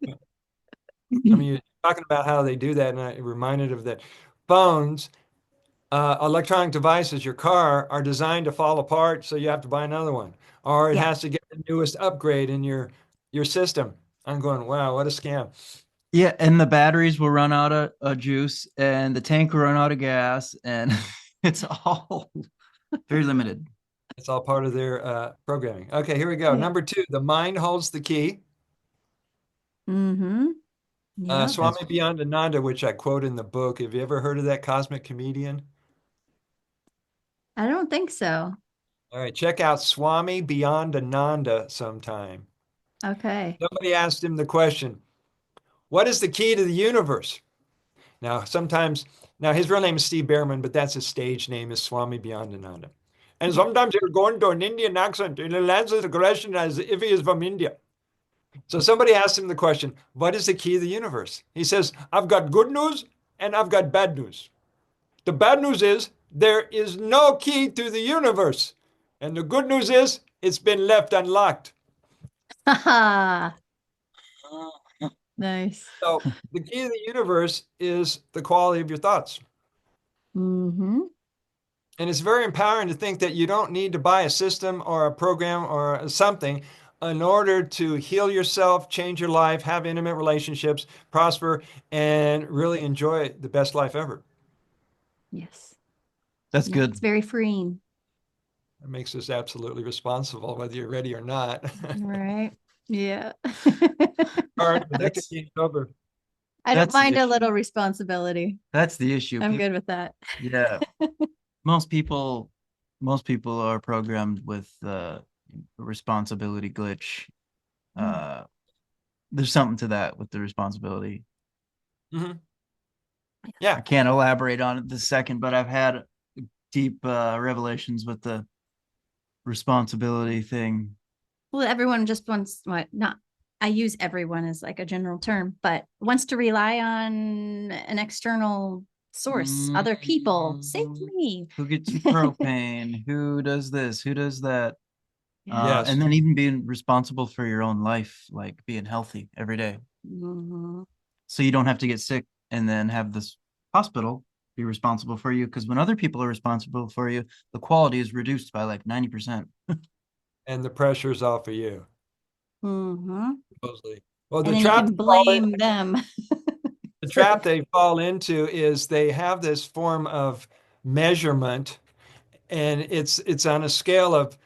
mean, you're talking about how they do that, and I reminded of that. Phones, electronic devices, your car are designed to fall apart, so you have to buy another one, or it Yeah. has to get the newest upgrade in your system. I'm going, wow, what a scam. Yeah, and the batteries will run out of juice, and the tank will run out of gas, and it's all very limited. It's all part of their programming. Okay, here we go. Yeah. Number 2, the mind holds the key. Mm-hmm. Yeah. Swami Beyondananda, which I quote in the book. Have you ever heard of that cosmic comedian? I don't think so. All right, check out Swami Beyondananda sometime. Okay. Somebody asked him the question, what is the key to the universe? Now, now his real name is Steve Behrman, but that's his stage name is Swami Beyondananda. And sometimes he'll go into an Indian accent and he'll answer the question as if he is from India. So somebody asked him the question, what is the key to the universe? He says, I've got good news and I've got bad news. The bad news is there is no key to the universe. And the good news is it's been left unlocked. Haha. Nice. So the key to the universe is the quality of your thoughts. Mm-hmm. And it's very empowering to think that you don't need to buy a system or a program or something in order to heal yourself, change your life, have intimate relationships, prosper, and really enjoy the best life ever. Yes. That's Yeah, good. it's very freeing. It makes us absolutely responsible, whether you're ready or not. Right. Yeah. All right, that could be over. I don't That's the mind a issue. little responsibility. That's the issue. I'm People, good with that. yeah. Most people are programmed with responsibility glitch. There's something to that with the responsibility. Mm-hmm. I Yeah. can't elaborate on it this second, but I've had deep revelations with the responsibility thing. Well, everyone just wants what not I use everyone as like a general term, but wants to rely on an external source, other people. Save me. Who gets you propane? Who does this? Who does that? Yeah. Yes. And then even being responsible for your own life, like being healthy every day. Mhm. So you don't have to get sick and then have this hospital be responsible for you. Because when other people are responsible for you, the quality is reduced by like 90%. And the pressure's off of you. Mhm. Supposedly. Well, And then you can blame them. the trap they fall into is they have this form of measurement, and it's on a scale of,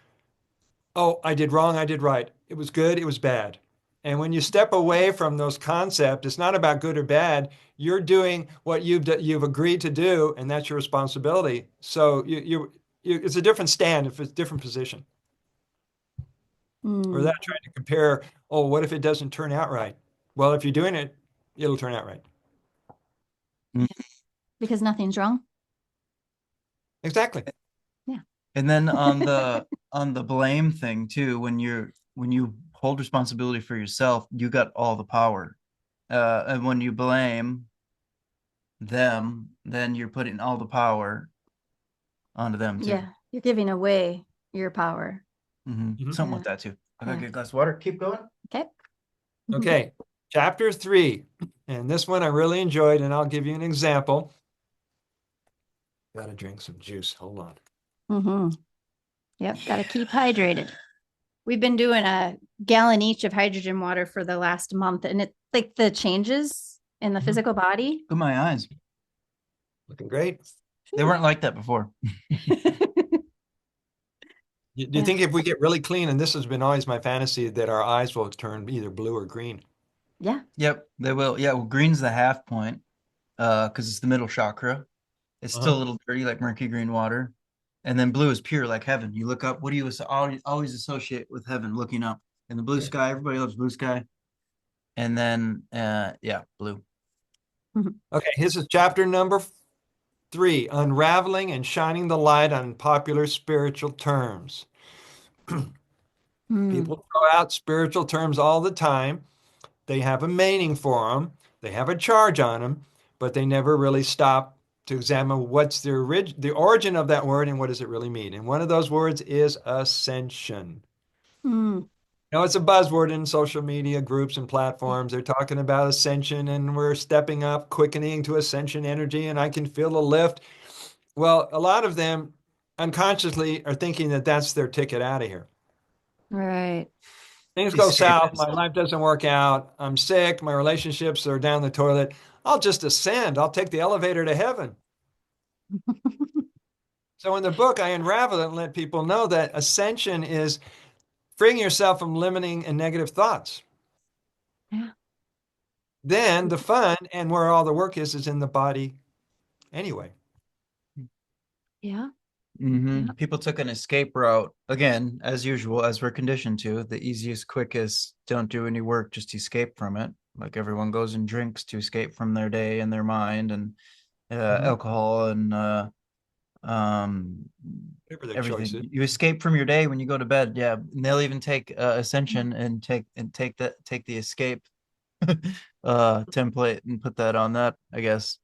oh, I did wrong, I did right. It was good, it was bad. And when you step away from those concepts, it's not about good or bad. You're doing what you've agreed to do, and that's your responsibility. So it's a different stand, if it's a different position. We're not trying to compare, oh, what if it doesn't turn out right? Well, if you're doing it, it'll turn out right. Because nothing's wrong. Exactly. Yeah. And then on the blame thing too, when you hold responsibility for yourself, you got all the power. And when you blame them, then you're putting all the power onto them too. Yeah. You're giving away your power. Something with that too. I gotta get a glass of water. Keep going. Okay. Okay. Chapter 3. And this one I really enjoyed, and I'll give you an example. Got to drink some juice. Hold on. Mm-hmm. Yep. Got to keep hydrated. We've been doing a gallon each of hydrogen water for the last month, and it's like the changes in the physical body. Look at my eyes. Looking great. They weren't like that before. Do you think if we get really clean, and this has been always my fantasy, that our eyes will turn either blue or green? Yeah. Yep, they will. Yeah, well, green's the half point, because it's the middle chakra. It's still a little dirty, like murky green water. And then blue is pure, like heaven. You look up, what do you always associate with heaven? Looking up in the blue sky. Everybody loves blue sky. And then, blue. Okay, here's chapter number 3, Unraveling and Shining the Light on Popular Spiritual Terms. People throw out spiritual terms all the time. They have a meaning for them. They have a charge on them, but they never really stop to examine what's the origin of that word and what does it really mean. And one of those words is ascension. Now, it's a buzzword in social media groups and platforms. They're talking about ascension, and we're stepping up, quickening to ascension energy, and I can feel a lift. Well, a lot of them unconsciously are thinking that that's their ticket out of here. Right. Things go south. My life doesn't work out. I'm sick. My relationships are down the toilet. I'll just ascend. I'll take the elevator to heaven. So in the book, I unravel it and let people know that ascension is freeing yourself from limiting and negative thoughts. Yeah. then the fun and where all the work is in the body anyway. Yeah. Mm-hmm. Yeah. People took an escape route, again, as usual, as we're conditioned to. The easiest, quickest, don't do any work, just escape from it. Like everyone goes and drinks to escape from their day and their mind, and alcohol and Whatever their choice everything. is. You escape from your day when you go to bed. Yeah, and they'll even take Ascension and take the escape template and put that on that, I guess.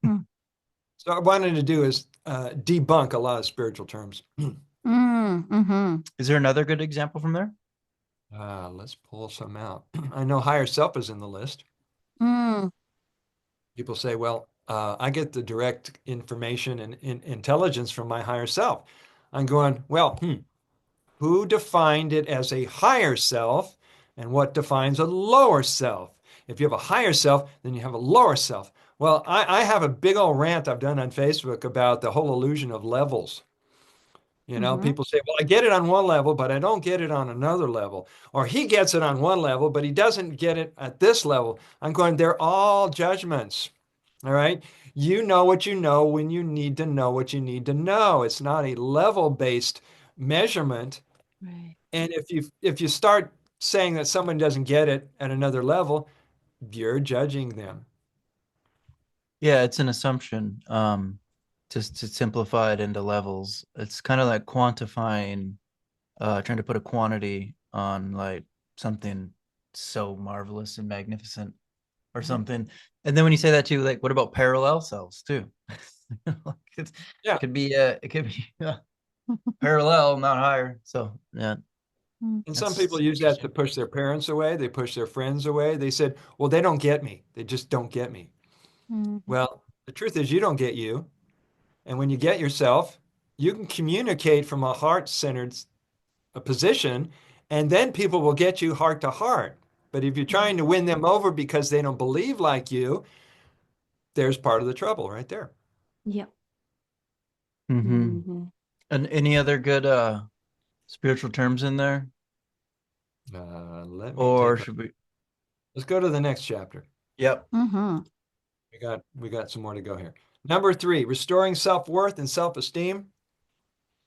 So what I wanted to do is debunk a lot of spiritual terms. Mm-hmm. Is there another good example from there? Let's pull some out. I know higher self is in the list. Mm. People say, well, I get the direct information and intelligence from my higher self. I'm going, well, who defined it as a higher self and what defines a lower self? If you have a higher self, then you have a lower self. Well, I have a big old rant I've done on Facebook about the whole illusion of levels. People say, well, I get it on one level, but I don't get it on another level. Or he gets it on one level, but he doesn't get it at this level. I'm going, they're all judgments. All right. You know what you know when you need to know what you need to know. It's not a level-based measurement. Right. And if you start saying that someone doesn't get it at another level, you're judging them. Yeah, it's an assumption. Just to simplify it into levels, it's kind of like quantifying, trying to put a quantity on like something so marvelous and magnificent or something. And then when you say that too, like, what about parallel cells too? It Yeah. could be parallel, not higher. So yeah. And some people use that to push their parents away. They push their friends away. They said, well, they don't get me. They just don't get me. Well, the truth is you don't get you. And when you get yourself, you can communicate from a heart-centered position, and then people will get you heart to heart. But if you're trying to win them over because they don't believe like you, there's part of the trouble right there. Yep. Mm-hmm. And any other good spiritual terms in there? Let me Or take. should we? Let's go to the next chapter. Yep. We got some more to go here. Number 3, restoring self-worth and self-esteem.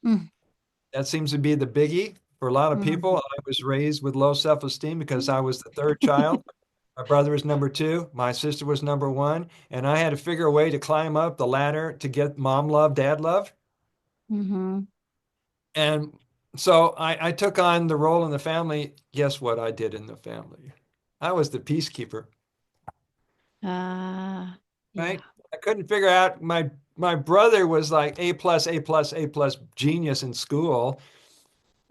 That seems to be the biggie for a lot of people. I was raised with low self-esteem because I was the third child. My brother was number 2. My sister was number 1. And I had to figure a way to climb up the ladder to get mom love, dad love. And so I took on the role in the family. Guess what I did in the family? I was the peacekeeper. Yeah. Right? I couldn't figure out my brother was like A plus, A plus, A plus genius in school.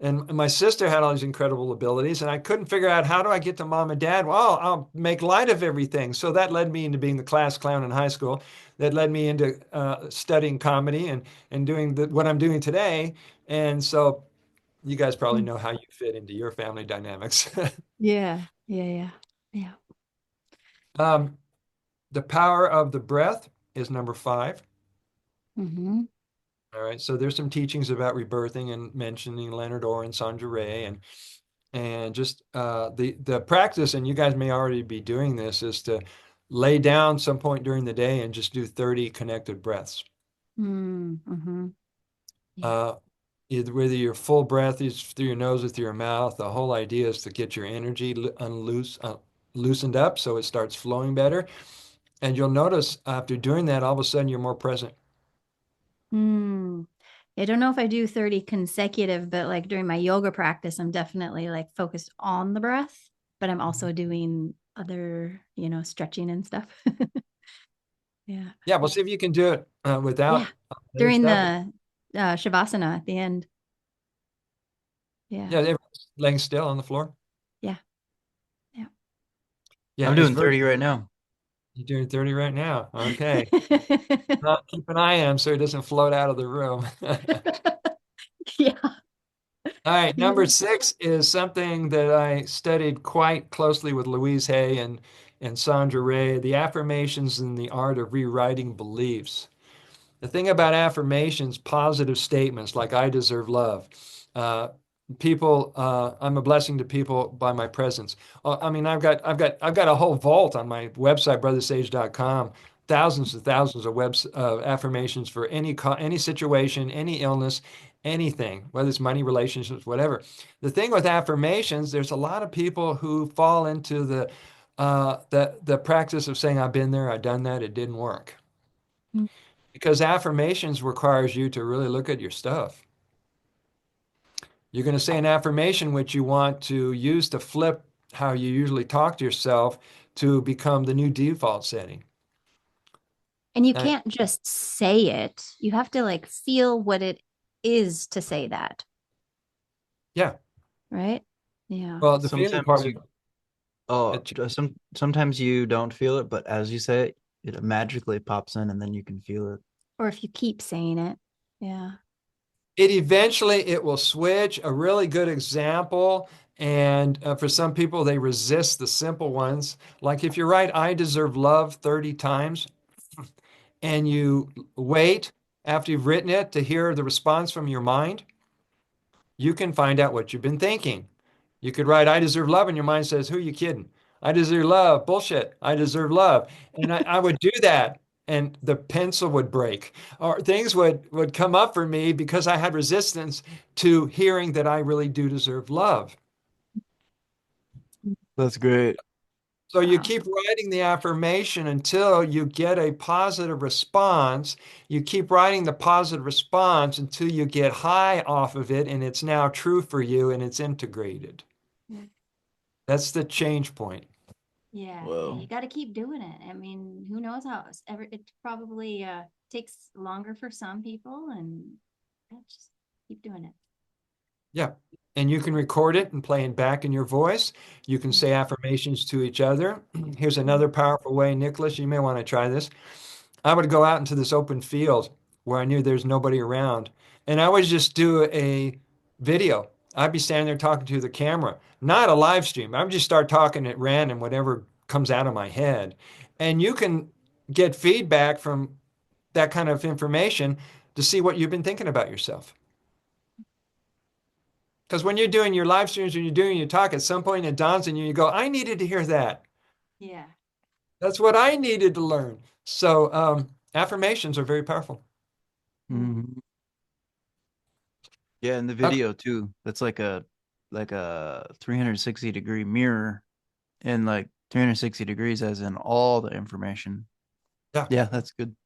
And my sister had all these incredible abilities, and I couldn't figure out how do I get to mom and dad? Well, I'll make light of everything. So that led me into being the class clown in high school. That led me into studying comedy and doing what I'm doing today. And so you guys probably know how you fit into your family dynamics. Yeah. Yeah. Yeah. The power of the breath is number 5. Mm-hmm. All right. So there's some teachings about rebirthing and mentioning Leonard Orr and Sandra Ray and just the practice, and you guys may already be doing this, is to lay down some point during the day and just do 30 connected breaths. Mm-hmm. Yeah. Whether your full breath is through your nose or through your mouth, the whole idea is to get your energy loosened up so it starts flowing better. And you'll notice after doing that, all of a sudden you're more present. I don't know if I do 30 consecutive, but like during my yoga practice, I'm definitely like focused on the breath, but I'm also doing other, stretching and stuff. Yeah. Yeah. We'll see if you can do it without during the Shavasana at the end. Yeah. Yeah. Everyone's laying still on the floor. Yeah. Yeah. I'm doing 30 right now. You're doing 30 right now. Okay. Keep an eye on him so he doesn't float out of the room. Yeah. All right. Number 6 is something that I studied quite closely with Louise Hay and Sandra Ray, the affirmations and the art of rewriting beliefs. The thing about affirmations, positive statements like I deserve love, people, I'm a blessing to people by my presence. I mean, I've got a whole vault on my website, brothersage.com, thousands and thousands of affirmations for any situation, any illness, anything, whether it's money, relationships, whatever. The thing with affirmations, there's a lot of people who fall into the practice of saying, I've been there, I've done that, it didn't work. Mm. Because affirmations requires you to really look at your stuff. You're going to say an affirmation which you want to use to flip how you usually talk to yourself to become the new default setting. And you Uh, can't just say it. You have to like feel what it is to say that, yeah. right? Yeah. Well, the feeling Sometimes part of you sometimes you don't feel it, but as you say it, it magically pops in and then you can feel it. Or if you keep saying it. Yeah. it will switch. A really good example, and for some people, they resist the simple ones. Like if you write, I deserve love 30 times, and you wait after you've written it to hear the response from your mind, you can find out what you've been thinking. You could write, I deserve love, and your mind says, who are you kidding? I deserve love. Bullshit. I deserve love. And I would do that, and the pencil would break, or things would come up for me because I had resistance to hearing that I really do deserve love. That's great. So you Wow. keep writing the affirmation until you get a positive response. You keep writing the positive response until you get high off of it, and it's now true for you and it's integrated. That's the change point. Yeah. Whoa. You got to keep doing it. I mean, who knows how it probably takes longer for some people, and just keep doing it. Yeah. And you can record it and play it back in your voice. You can say affirmations to each other. Here's another powerful way, Nicholas, you may want to try this. I would go out into this open field where I knew there's nobody around, and I would just do a video. I'd be standing there talking to the camera, not a live stream. I would just start talking at random, whatever comes out of my head. And you can get feedback from that kind of information to see what you've been thinking about yourself. Because when you're doing your live streams, when you're doing your talk, at some point it dawns on you, you go, I needed to hear that. Yeah. That's what I needed to learn. So affirmations are very powerful. Mhm. Yeah, in the Okay. video too. That's like a 360-degree mirror, and like 360 degrees as in all the information. Yeah. Yeah, that's good.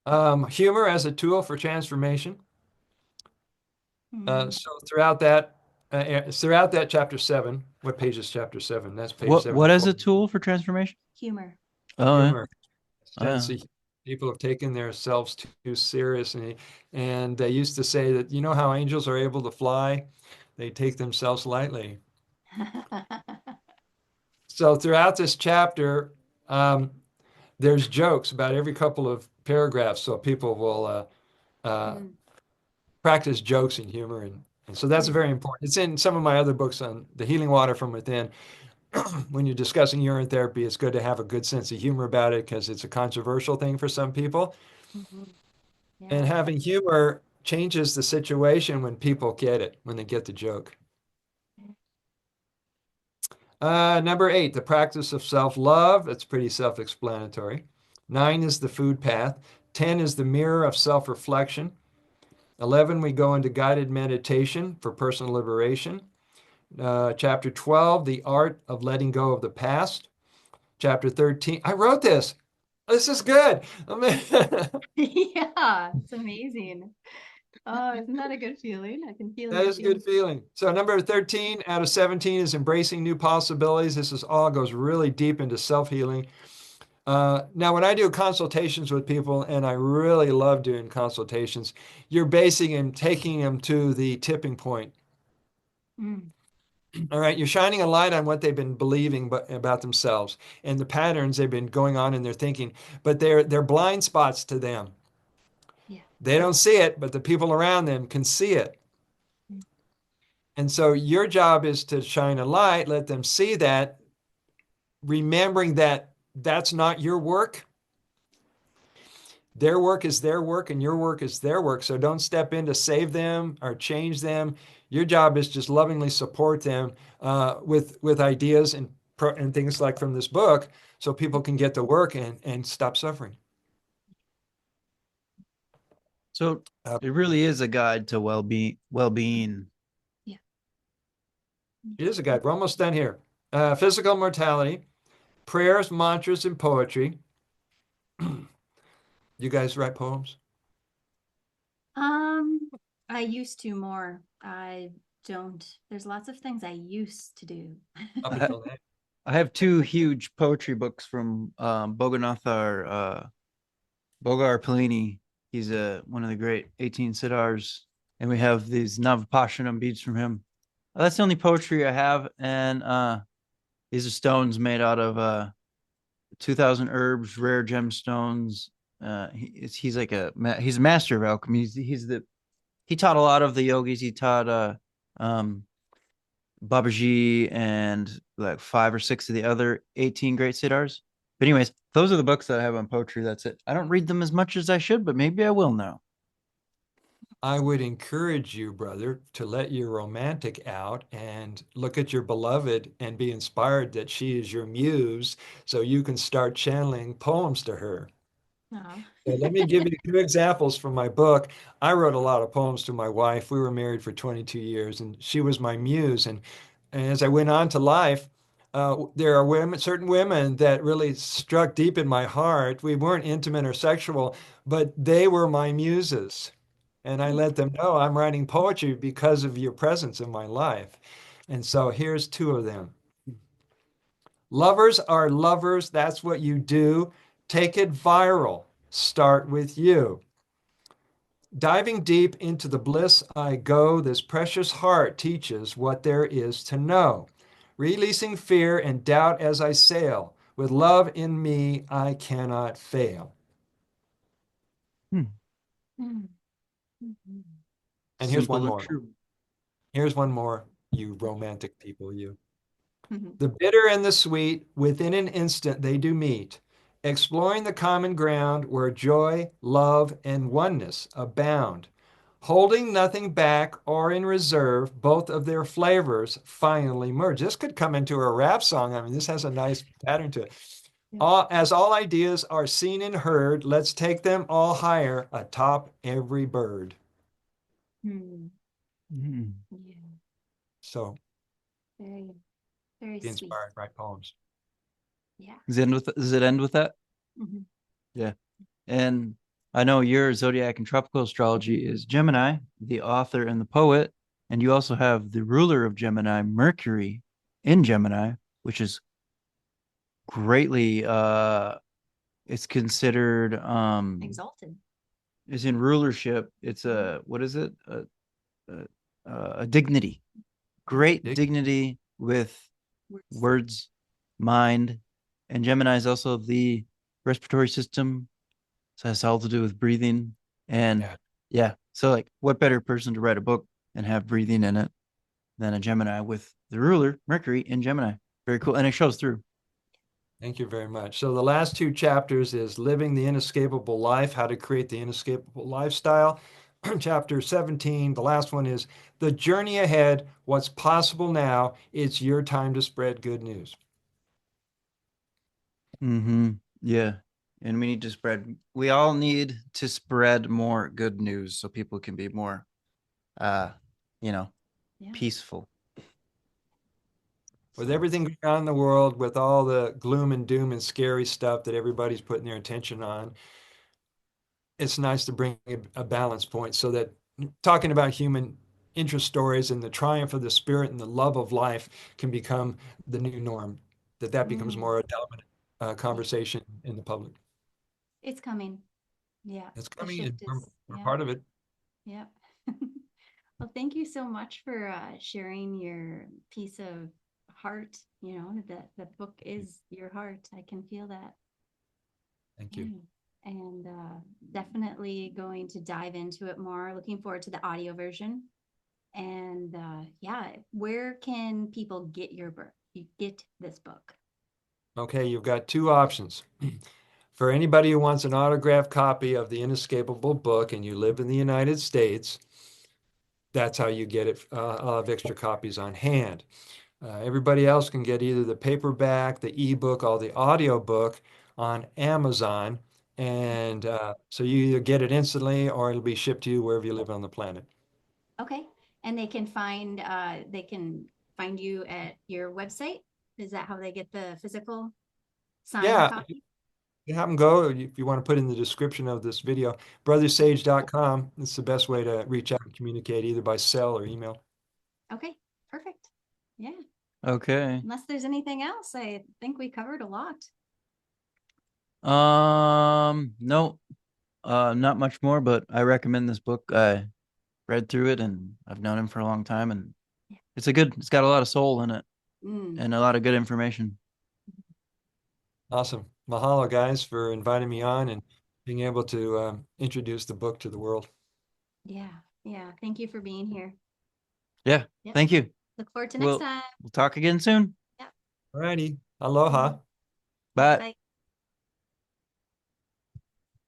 Humor as a tool for transformation. Mm. So throughout that chapter 7, what page is chapter 7? That's page What is 74. a tool for transformation? Humor. Oh, yeah. Humor. Oh, yeah. See, people have taken themselves too seriously, and they used to say that, you know how angels are able to fly? They take themselves lightly. So throughout this chapter, there's jokes about every couple of paragraphs, so people will practice jokes and humor, and so that's very important. It's in some of my other books on the healing water from within. When you're discussing urine therapy, it's good to have a good sense of humor about it because it's a controversial thing for some people. And Yeah. having humor changes the situation when people get it, when they get the joke. Number 8, the practice of self-love. It's pretty self-explanatory. 9 is the food path. 10 is the mirror of self-reflection. 11, we go into guided meditation for personal liberation. Chapter 12, the art of letting go of the past. Chapter 13, I wrote this. This is good. Yeah, it's amazing. Oh, isn't that a good feeling? I can feel That your is a good feeling. So number 13 out of 17 is embracing new possibilities. This is all goes really deep into self-healing. Now, when I do consultations with people, and I really love doing consultations, you're basing and taking them to the tipping point. Mm. All right, you're shining a light on what they've been believing about themselves and the patterns they've been going on in their thinking, but they're blind spots to them. Yeah. They don't see it, but the people around them can see it. And so your job is to shine a light, let them see that, remembering that that's not your work. Their work is their work and your work is their work. So don't step in to save them or change them. Your job is just lovingly support them with ideas and things like from this book so people can get to work and stop suffering. So it really is a guide to well-being. Yeah. It is a guide. We're almost done here. Physical mortality, prayers, mantras, and poetry. You guys write poems? I used to more. I don't. There's lots of things I used to do. Up until now. I have two huge poetry books from Boganathar Bogar Pellini. He's one of the great 18 Siddhars, and we have these Navapashanam beads from him. That's the only poetry I have, and these are stones made out of 2,000 herbs, rare gemstones. He's a master of alchemy. He taught a lot of the yogis. He taught Babaji and like 5 or 6 of the other 18 great siddhars. But anyways, those are the books that I have on poetry. That's it. I don't read them as much as I should, but maybe I will now. I would encourage you, brother, to let your romantic out and look at your beloved and be inspired that she is your muse so you can start channeling poems to her. So let me give you 2 examples from my book. I wrote a lot of poems to my wife. We were married for 22 years, and she was my muse. And as I went on to life, there are certain women that really struck deep in my heart. We weren't intimate or sexual, but they were my muses. And I let them know I'm writing poetry because of your presence in my life. And so here's 2 of them. Lovers are lovers. That's what you do. Take it viral. Start with you. Diving deep into the bliss I go, this precious heart teaches what there is to know. Releasing fear and doubt as I sail, with love in me I cannot fail. Hmm. And here's Simple one and more. true. Here's one more, you romantic people, you. The bitter and the sweet, within an instant they do meet, exploring the common ground where joy, love, and oneness abound. Holding nothing back or in reserve, both of their flavors finally merge. This could come into a rap song. I mean, this has a nice pattern to it. As all ideas are seen and heard, let's take them all higher atop every bird. Mm. Mm. Yeah, So very, very be sweet. inspired, write poems. Yeah. Does it end with that? Mm-hmm. Yeah. And I know your zodiac and tropical astrology is Gemini, the author and the poet. And you also have the ruler of Gemini, Mercury, in Gemini, which is greatly it's considered Exalted. is in rulership. It's a what is it? A dignity. Great dignity with words, mind, and Gemini is also the respiratory system. So it has all to do with breathing. And yeah, so like what better person to write a book and have breathing in it than a Gemini with the ruler, Mercury, in Gemini. Very cool. And it shows through. Thank you very much. So the last 2 chapters is Living the Inescapable Life, How to Create the Inescapable Lifestyle. Chapter 17, the last one is The Journey Ahead, What's Possible Now. It's your time to spread good news. Mm-hmm. Yeah. And we all need to spread more good news so people can be more, peaceful. With everything going on in the world, with all the gloom and doom and scary stuff that everybody's putting their attention on, it's nice to bring a balance point so that talking about human interest stories and the triumph of the spirit and the love of life can become the new norm, that becomes more a dominant conversation in the public. It's coming. Yeah. It's The coming, shift and is, we're yeah. part of it. Yep. Well, thank you so much for sharing your piece of heart. You know, that the book is your heart. I can feel that. Thank you. And definitely going to dive into it more. Looking forward to the audio version. And yeah, where can people get your book? You get this book. Okay, you've got 2 options. For anybody who wants an autographed copy of the Inescapable book and you live in the United States, that's how you get it. I'll have extra copies on hand. Everybody else can get either the paperback, the ebook, or the audio book on Amazon. And so you either get it instantly or it'll be shipped to you wherever you live on the planet. Okay. And they can find you at your website. Is that how they get the physical signed Yeah, copy? you have them go. If you want to put in the description of this video, brothersage.com. It's the best way to reach out and communicate either by cell or email. Okay, perfect. Yeah. Okay. Unless there's anything else, I think we covered a lot. No, not much more, but I recommend this book. I read through it and I've known him for a long time, and it's got a lot of soul in it and a lot of good information. Awesome. Mahalo, guys, for inviting me on and being able to introduce the book to the world. Yeah. Yeah. Thank you for being here. Yeah. Yep. Thank you. Look forward to next time. We'll talk again soon. All righty. Aloha. Bye. Bye.